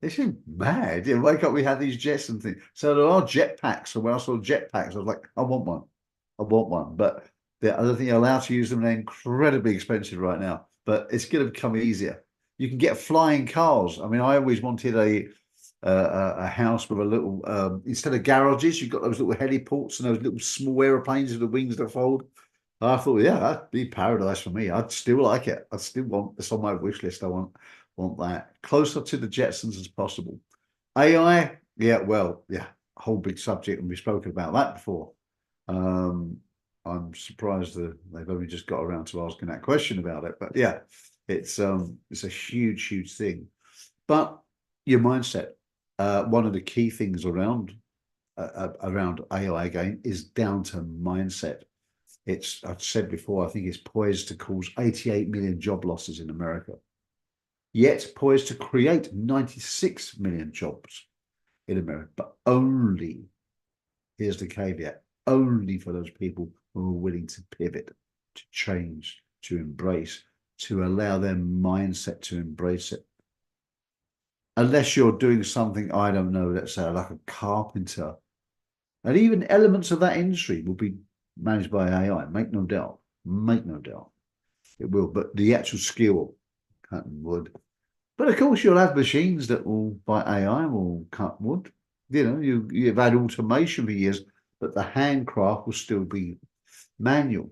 This is mad. You wake up, we had these jets and things. So there are jetpacks. So when I saw jetpacks, I was like, I want one. I want one. But I don't think you're allowed to use them. They're incredibly expensive right now. But it's going to become easier. You can get flying cars. I mean, I always wanted a house with a little instead of garages, you've got those little heliports and those little small aeroplanes with the wings that fold. I thought, yeah, that'd be paradise for me. I'd still like it. I still want this on my wish list. I want that closer to the Jetsons as possible. AI, yeah, well, yeah, whole big subject, and we've spoken about that before. I'm surprised that they've only just got around to asking that question about it, but yeah, it's a huge thing. But your mindset, one of the key things around AI again is down to mindset. I've said before, I think it's poised to cause 88 million job losses in America, yet poised to create 96 million jobs in America, but only, here's the caveat, only for those people who are willing to pivot, to change, to embrace, to allow their mindset to embrace it. Unless you're doing something, I don't know, let's say like a carpenter, and even elements of that industry will be managed by AI, make no doubt, it will. But the actual skill, cutting wood. But of course, you'll have machines that will, by AI, will cut wood. You know, you've had automation for years, but the handcraft will still be manual.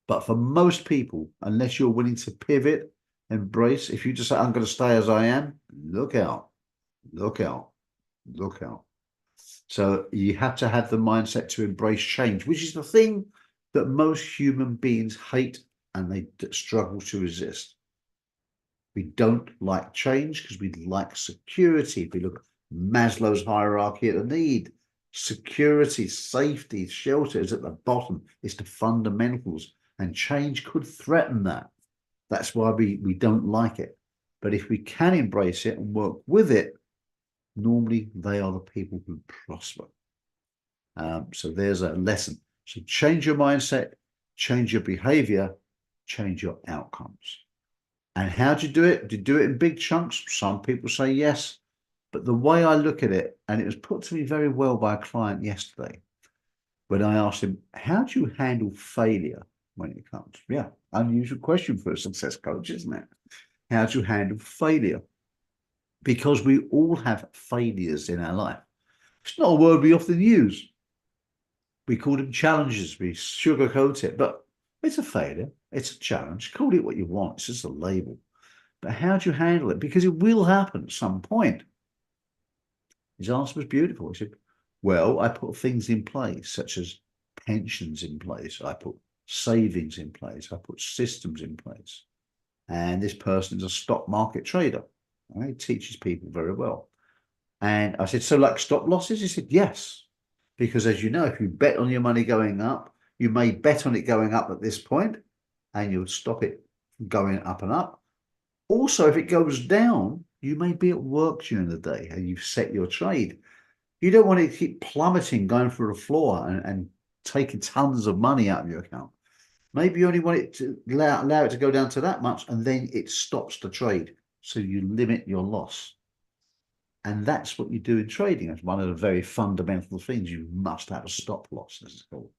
But for most people, unless you're willing to pivot, embrace, if you just say, I'm going to stay as I am, look out, look out, look out. So you have to have the mindset to embrace change, which is the thing that most human beings hate and they struggle to resist. We don't like change because we like security. If we look at Maslow's hierarchy of the need, security, safety, shelter is at the bottom. It's the fundamentals, and change could threaten that. That's why we don't like it. But if we can embrace it and work with it, normally they are the people who prosper. So there's a lesson. So change your mindset, change your behavior, change your outcomes. And how do you do it? Do you do it in big chunks? Some people say yes. But the way I look at it, and it was put to me very well by a client yesterday, when I asked him, how do you handle failure when it comes? Yeah, unusual question for a success coach, isn't it? How do you handle failure? Because we all have failures in our life. It's not a word we often use. We call them challenges. We sugarcoat it, but it's a failure. It's a challenge. Call it what you want. It's just a label. But how do you handle it? Because it will happen at some point. His answer was beautiful. He said, well, I put things in place, such as pensions in place. I put savings in place. I put systems in place. And this person is a stock market trader. He teaches people very well. And I said, so like stop losses? He said, yes. Because as you know, if you bet on your money going up, you may bet on it going up at this point and you'll stop it going up and up. Also, if it goes down, you may be at work during the day and you've set your trade. You don't want it to keep plummeting, going through the floor and taking tons of money out of your account. Maybe you only want it to allow it to go down to that much, and then it stops the trade. So you limit your loss. And that's what you do in trading. That's one of the very fundamental things. You must have a stop loss, as it's called.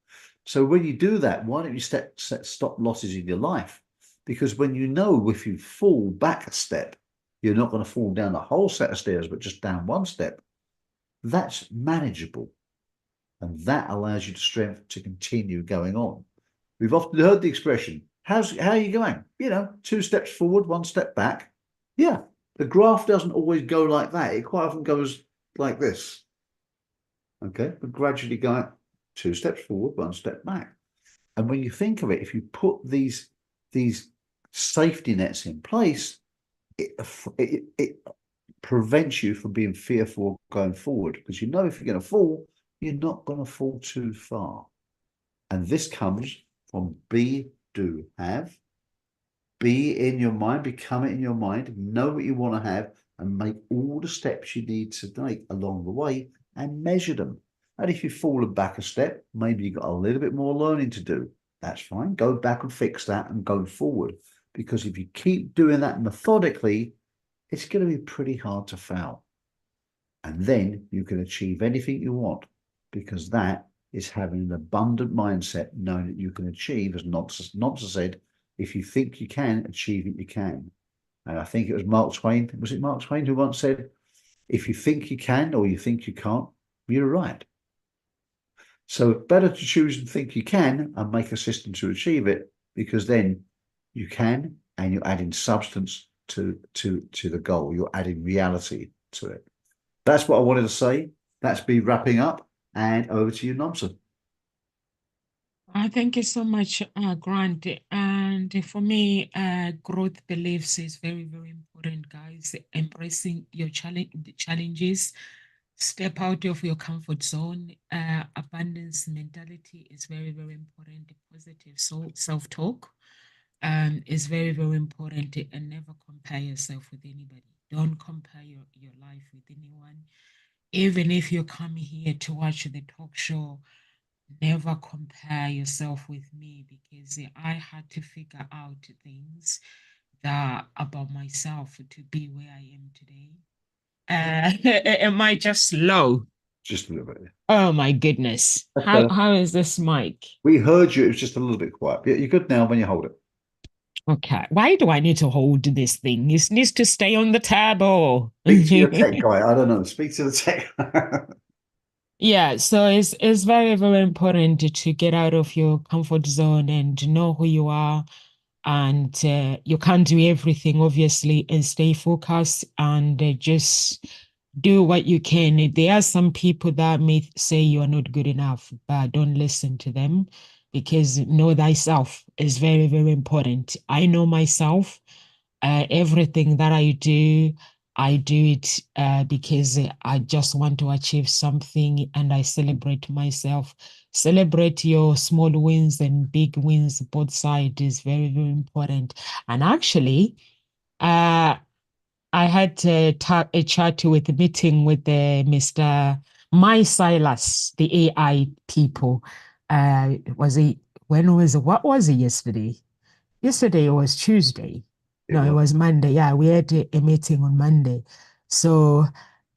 So when you do that, why don't you set stop losses in your life? Because when you know if you fall back a step, you're not going to fall down the whole set of stairs, but just down one step. That's manageable. And that allows you the strength to continue going on. We've often heard the expression, how are you going? 2 steps forward, 1 step back. Yeah, the graph doesn't always go like that. It quite often goes like this. Okay, but gradually going 2 steps forward, 1 step back. And when you think of it, if you put these safety nets in place, it prevents you from being fearful going forward, because if you're going to fall, you're not going to fall too far. And this comes from be, do, have. Be in your mind, become it in your mind, know what you want to have, and make all the steps you need to take along the way and measure them. And if you've fallen back a step, maybe you've got a little bit more learning to do. That's fine. Go back and fix that and go forward. Because if you keep doing that methodically, it's going to be pretty hard to fail. And then you can achieve anything you want, because that is having an abundant mindset, knowing that you can achieve, as Nonsa said, if you think you can achieve it, you can. And I think it was Mark Twain. Was it Mark Twain who once said, if you think you can or you think you can't, you're right. So better to choose and think you can and make a system to achieve it, because then you can, and you're adding substance to the goal. You're adding reality to it. That's what I wanted to say. That's me wrapping up, and over to you, Nomsa. Thank you so much, Grant. And for me, growth beliefs is very, very important, guys. Embracing your challenges, step out of your comfort zone. Abundance mentality is very, very important. Positive self-talk is very, very important. And never compare yourself with anybody. Don't compare your life with anyone. Even if you come here to watch the talk show, never compare yourself with me, because I had to figure out things that about myself to be where I am today. Am I just low? Just a little bit. Oh my goodness. How is this mic? We heard you. It was just a little bit quiet. Yeah, you're good now when you hold it. Okay. Why do I need to hold this thing? It needs to stay on the table. Speak to your tech guy. I don't know. Speak to the tech. Yeah, so it's very, very important to get out of your comfort zone and know who you are. And you can't do everything, obviously, and stay focused and just do what you can. There are some people that may say you are not good enough, but don't listen to them, because know thyself is very, very important. I know myself. Everything that I do it because I just want to achieve something, and I celebrate myself. Celebrate your small wins and big wins, both sides is very, very important. And actually, I had a chat with a meeting with Mr. My Silas, the AI people. Was it, what was it yesterday? Yesterday was Tuesday. No, it was Monday. Yeah, we had a meeting on Monday. So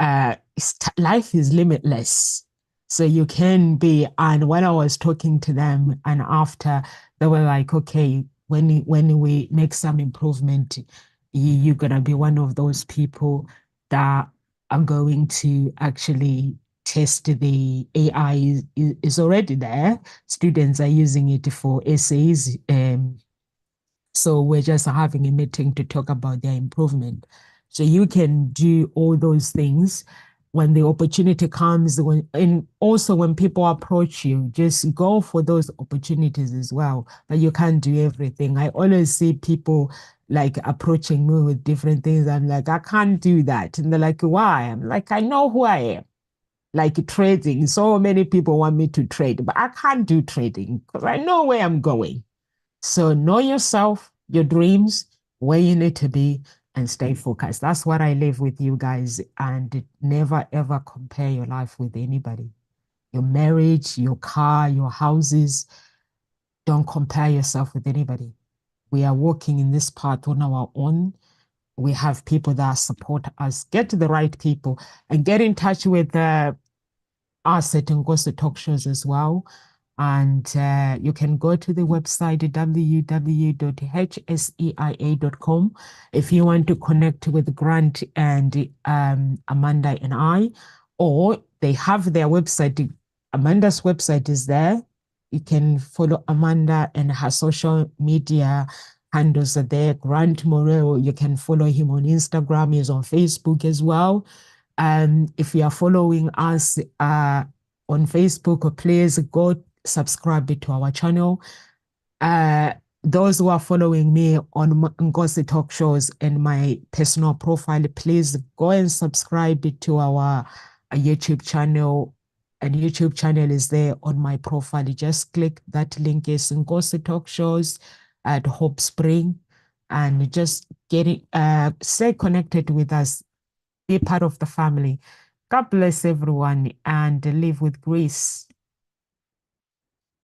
life is limitless. So you can be, and when I was talking to them, and after they were like, okay, when we make some improvement, you're gonna be one of those people that are going to actually test the AI is already there. Students are using it for essays. So we're just having a meeting to talk about their improvement. So you can do all those things when the opportunity comes, and also when people approach you, just go for those opportunities as well. But you can't do everything. I always see people like approaching me with different things. I'm like, I can't do that. And they're like, why? I'm like, I know who I am. Like trading. So many people want me to trade, but I can't do trading because I know where I'm going. So know yourself, your dreams, where you need to be, and stay focused. That's what I live with you guys. And never ever compare your life with anybody. Your marriage, your car, your houses. don't compare yourself with anybody. We are walking in this path on our own. We have people that support us. Get to the right people and get in touch with us at Ngozi Talk Shows as well. And you can go to the website www.hseia.com if you want to connect with Grant and Amanda and I, or they have their website. Amanda's website is there. You can follow Amanda and her social media handles are there. Grant Morel, you can follow him on Instagram. He's on Facebook as well. If you are following us on Facebook, please go subscribe to our channel. Those who are following me on Ngozi Talk Shows and my personal profile, please go and subscribe to our YouTube channel. And YouTube channel is there on my profile. You just click that link, is Ngozi Talk Shows at Hope Spring, and just stay connected with us. Be part of the family. God bless everyone and live with grace.